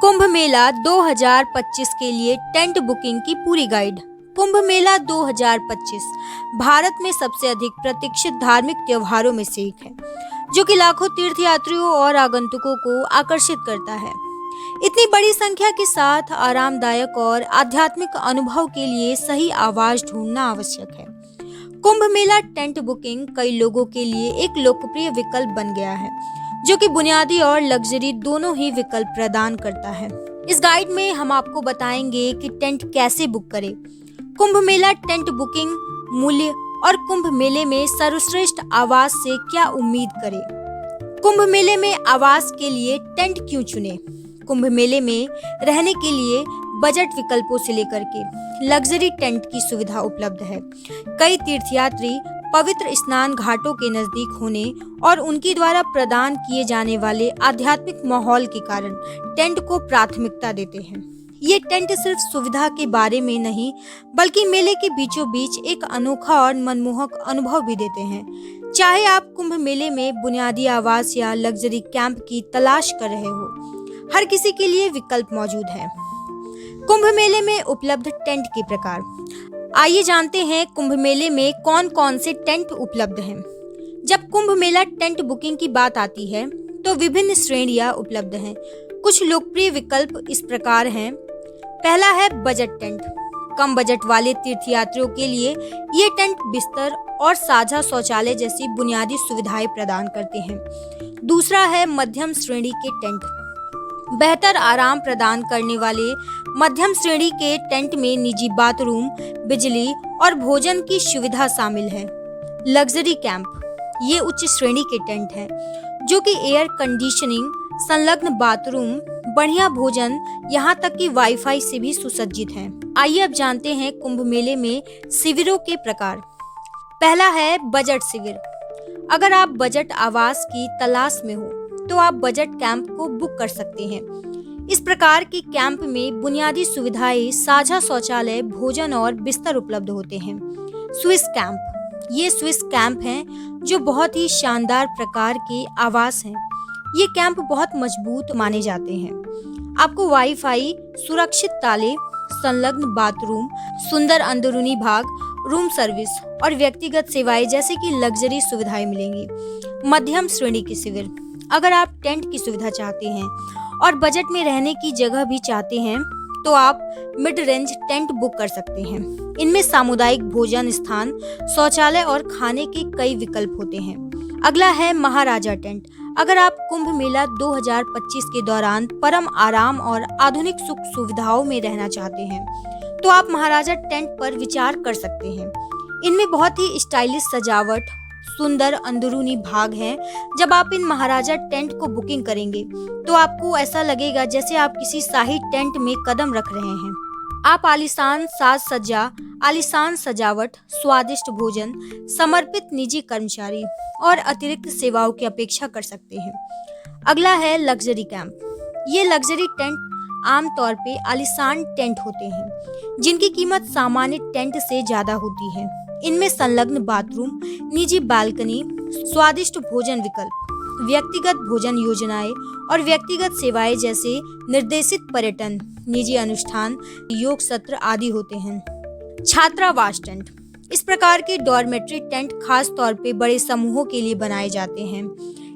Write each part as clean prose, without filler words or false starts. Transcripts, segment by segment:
कुंभ मेला 2025 के लिए tent booking की पूरी गाइड। कुंभ मेला 2025 भारत में सबसे अधिक प्रतीक्षित धार्मिक त्योहारों में से एक है, जो कि लाखों तीर्थयात्रियों और आगंतुकों को आकर्षित करता है। इतनी बड़ी संख्या के साथ आरामदायक और आध्यात्मिक अनुभव के लिए सही आवाज ढूंढना आवश्यक है। कुंभ मेला टेंट बुकिंग कई लोगों के लिए एक लोकप्रिय विकल्प बन गया है, जो कि बुनियादी और लग्जरी दोनों ही विकल्प प्रदान करता है। इस गाइड में हम आपको बताएंगे कि टेंट कैसे बुक करें, कुंभ मेला टेंट बुकिंग मूल्य और कुंभ मेले में सर्वश्रेष्ठ आवास से क्या उम्मीद करें। कुंभ मेले में आवास के लिए टेंट क्यों चुनें? कुंभ मेले में रहने के लिए बजट विकल्पों से लेकर के लग्जरी टेंट की सुविधा उपलब्ध है। कई तीर्थयात्री पवित्र स्नान घाटों के नजदीक होने और उनके द्वारा प्रदान किए जाने वाले आध्यात्मिक माहौल के कारण टेंट को प्राथमिकता देते हैं। ये टेंट सिर्फ सुविधा के बारे में नहीं, बल्कि मेले के बीचों बीच एक अनोखा और मनमोहक अनुभव भी देते हैं। चाहे आप कुंभ मेले में बुनियादी आवास या लग्जरी कैंप की तलाश कर रहे हो, हर किसी के लिए विकल्प मौजूद है। कुंभ मेले में उपलब्ध टेंट के प्रकार। आइए जानते हैं कुंभ मेले में कौन कौन से टेंट उपलब्ध हैं। जब कुंभ मेला टेंट बुकिंग की बात आती है तो विभिन्न श्रेणियां उपलब्ध हैं। कुछ लोकप्रिय विकल्प इस प्रकार हैं। पहला है बजट टेंट। कम बजट वाले तीर्थयात्रियों के लिए ये टेंट बिस्तर और साझा शौचालय जैसी बुनियादी सुविधाएं प्रदान करते हैं। दूसरा है मध्यम श्रेणी के टेंट। बेहतर आराम प्रदान करने वाले मध्यम श्रेणी के टेंट में निजी बाथरूम, बिजली और भोजन की सुविधा शामिल है। Luxury camp. ये उच्च श्रेणी के टेंट हैं, जो कि एयर कंडीशनिंग, संलग्न बाथरूम, बढ़िया भोजन, यहाँ तक कि वाईफाई से भी सुसज्जित हैं। आइए अब जानते हैं कुंभ मेले में शिविरों के प्रकार। पहला है बजट शिविर। अगर आप बजट आवास की तलाश में हो तो आप बजट कैंप को बुक कर सकते हैं। इस प्रकार के कैंप में बुनियादी सुविधाएं, साझा शौचालय, भोजन और बिस्तर उपलब्ध होते हैं। Swiss camp. ये स्विस कैंप हैं, जो बहुत ही शानदार प्रकार के आवास हैं। ये कैंप बहुत मजबूत माने जाते हैं। आपको वाईफाई, सुरक्षित ताले, संलग्न बाथरूम, सुंदर अंदरूनी भाग, रूम सर्विस और व्यक्तिगत सेवाएं जैसे कि लग्जरी सुविधाएं मिलेंगी। मध्यम श्रेणी के शिविर। अगर आप टेंट की सुविधा चाहते हैं और बजट में रहने की जगह भी चाहते हैं तो आप मिड रेंज टेंट बुक कर सकते हैं। इनमें सामुदायिक भोजन स्थान, शौचालय और खाने के कई विकल्प होते हैं। अगला है महाराजा टेंट। अगर आप कुंभ मेला 2025 के दौरान परम आराम और आधुनिक सुख सुविधाओं में रहना चाहते हैं तो आप महाराजा टेंट पर विचार कर सकते हैं। इनमें बहुत ही स्टाइलिश सजावट, सुंदर अंदरूनी भाग हैं। जब आप इन महाराजा टेंट को बुकिंग करेंगे तो आपको ऐसा लगेगा जैसे आप किसी शाही टेंट में कदम रख रहे हैं। आप आलीशान साज सज्जा, आलीशान सजावट, स्वादिष्ट भोजन, समर्पित निजी कर्मचारी और अतिरिक्त सेवाओं की अपेक्षा कर सकते हैं। अगला है लग्जरी कैंप। ये लग्जरी टेंट आमतौर पे आलीशान टेंट होते हैं, जिनकी कीमत सामान्य टेंट से ज्यादा होती है। इनमें संलग्न बाथरूम, निजी बालकनी, स्वादिष्ट भोजन विकल्प, व्यक्तिगत भोजन योजनाएं और व्यक्तिगत सेवाएं जैसे निर्देशित पर्यटन, निजी अनुष्ठान, योग सत्र आदि होते हैं। छात्रावास टेंट। इस प्रकार के डॉर्मेट्री टेंट खास तौर पे बड़े समूहों के लिए बनाए जाते हैं।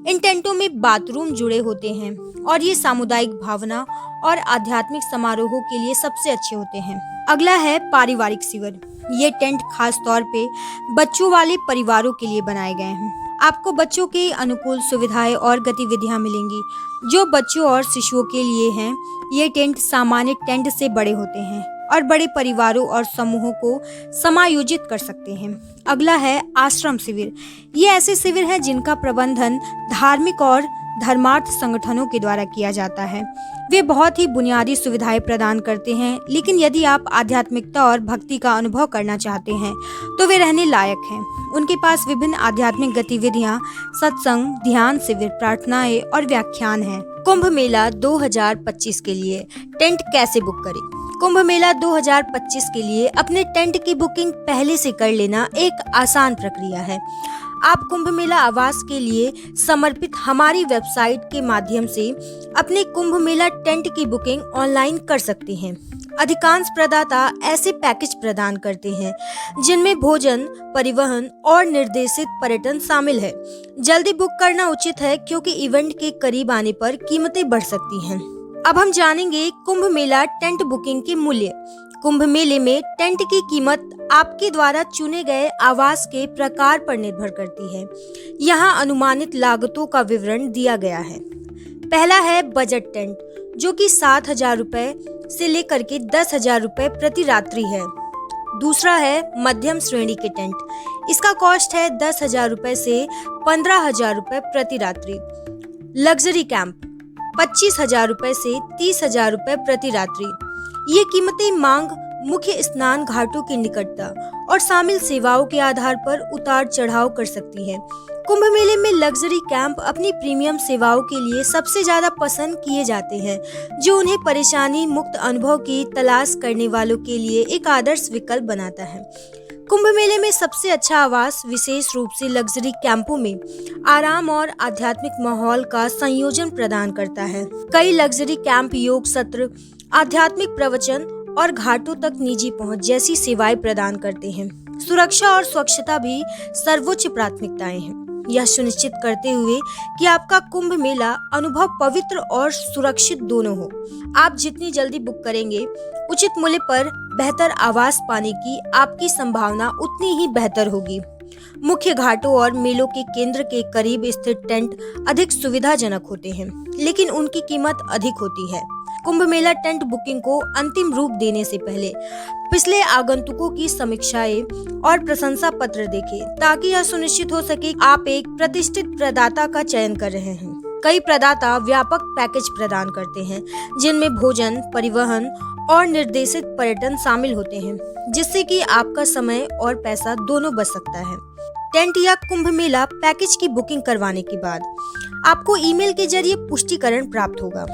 इन टेंटों में बाथरूम जुड़े होते हैं और ये सामुदायिक भावना और आध्यात्मिक समारोहों के लिए सबसे अच्छे होते हैं। अगला है पारिवारिक शिविर। ये टेंट खास तौर पे बच्चों वाले परिवारों के लिए बनाए गए हैं। आपको बच्चों के अनुकूल सुविधाएं और गतिविधियां मिलेंगी जो बच्चों और शिशुओं के लिए हैं। ये टेंट सामान्य टेंट से बड़े होते हैं और बड़े परिवारों और समूहों को समायोजित कर सकते हैं। अगला है आश्रम शिविर। ये ऐसे शिविर हैं जिनका प्रबंधन धार्मिक और धर्मार्थ संगठनों के द्वारा किया जाता है। वे बहुत ही बुनियादी सुविधाएं प्रदान करते हैं, लेकिन यदि आप आध्यात्मिकता और भक्ति का अनुभव करना चाहते हैं तो वे रहने लायक हैं। उनके पास विभिन्न आध्यात्मिक गतिविधियां, सत्संग, ध्यान शिविर, प्रार्थनाएं और व्याख्यान हैं। कुंभ मेला 2025 के लिए टेंट कैसे बुक करें? कुंभ मेला 2025 के लिए अपने टेंट की बुकिंग पहले से कर लेना एक आसान प्रक्रिया है। आप कुंभ मेला आवास के लिए समर्पित हमारी वेबसाइट के माध्यम से अपने कुंभ मेला टेंट की बुकिंग ऑनलाइन कर सकते हैं। अधिकांश प्रदाता ऐसे पैकेज प्रदान करते हैं जिनमें भोजन, परिवहन और निर्देशित पर्यटन शामिल है। जल्दी बुक करना उचित है क्योंकि इवेंट के करीब आने पर कीमतें बढ़ सकती हैं। अब हम जानेंगे कुंभ मेला टेंट बुकिंग के मूल्य। कुंभ मेले में टेंट की कीमत आपके द्वारा चुने गए आवास के प्रकार पर निर्भर करती है। यहाँ अनुमानित लागतों का विवरण दिया गया है। पहला है बजट टेंट, जो कि 7,000 रुपए से लेकर के 10,000 रुपए प्रति रात्रि है। दूसरा है मध्यम श्रेणी के टेंट, इसका कॉस्ट है 10,000 रुपए से 15,000 रुपए प्रति रात्रि। लग्जरी कैंप 25,000 रुपए से 30,000 रुपए प्रति रात्रि। ये कीमतें मांग, मुख्य स्नान घाटों की निकटता और शामिल सेवाओं के आधार पर उतार चढ़ाव कर सकती है। कुंभ मेले में लग्जरी कैंप अपनी प्रीमियम सेवाओं के लिए सबसे ज्यादा पसंद किए जाते हैं, जो उन्हें परेशानी मुक्त अनुभव की तलाश करने वालों के लिए एक आदर्श विकल्प बनाता है। कुंभ मेले में सबसे अच्छा आवास विशेष रूप से लग्जरी कैंपों में आराम और आध्यात्मिक माहौल का संयोजन प्रदान करता है। कई लग्जरी कैंप योग सत्र, आध्यात्मिक प्रवचन और घाटों तक निजी पहुंच जैसी सेवाएं प्रदान करते हैं। सुरक्षा और स्वच्छता भी सर्वोच्च प्राथमिकताएं हैं, यह सुनिश्चित करते हुए कि आपका कुंभ मेला अनुभव पवित्र और सुरक्षित दोनों हो। आप जितनी जल्दी बुक करेंगे, उचित मूल्य पर बेहतर आवास पाने की आपकी संभावना उतनी ही बेहतर होगी। मुख्य घाटों और मेलों के केंद्र के करीब स्थित टेंट अधिक सुविधाजनक होते हैं, लेकिन उनकी कीमत अधिक होती है। कुंभ मेला टेंट बुकिंग को अंतिम रूप देने से पहले पिछले आगंतुकों की समीक्षाएं और प्रशंसा पत्र देखें, ताकि यह सुनिश्चित हो सके कि आप एक प्रतिष्ठित प्रदाता का चयन कर रहे हैं। कई प्रदाता व्यापक पैकेज प्रदान करते हैं, जिनमें भोजन, परिवहन और निर्देशित पर्यटन शामिल होते हैं, जिससे कि आपका समय और पैसा दोनों बच सकता है। टेंट या कुंभ मेला पैकेज की बुकिंग करवाने के बाद आपको ईमेल के जरिए पुष्टिकरण प्राप्त होगा।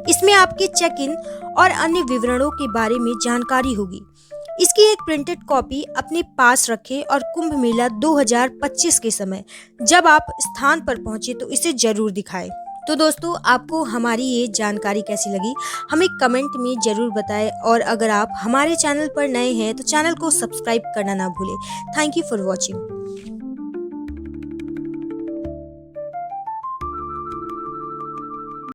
इसमें आपके चेक इन और अन्य विवरणों के बारे में जानकारी होगी। इसकी एक प्रिंटेड कॉपी अपने पास रखें और कुंभ मेला 2025 के समय जब आप स्थान पर पहुंचे तो इसे जरूर दिखाएं। तो दोस्तों, आपको हमारी ये जानकारी कैसी लगी हमें कमेंट में जरूर बताएं, और अगर आप हमारे चैनल पर नए हैं तो चैनल को सब्सक्राइब करना ना भूलें। Thank you for watching.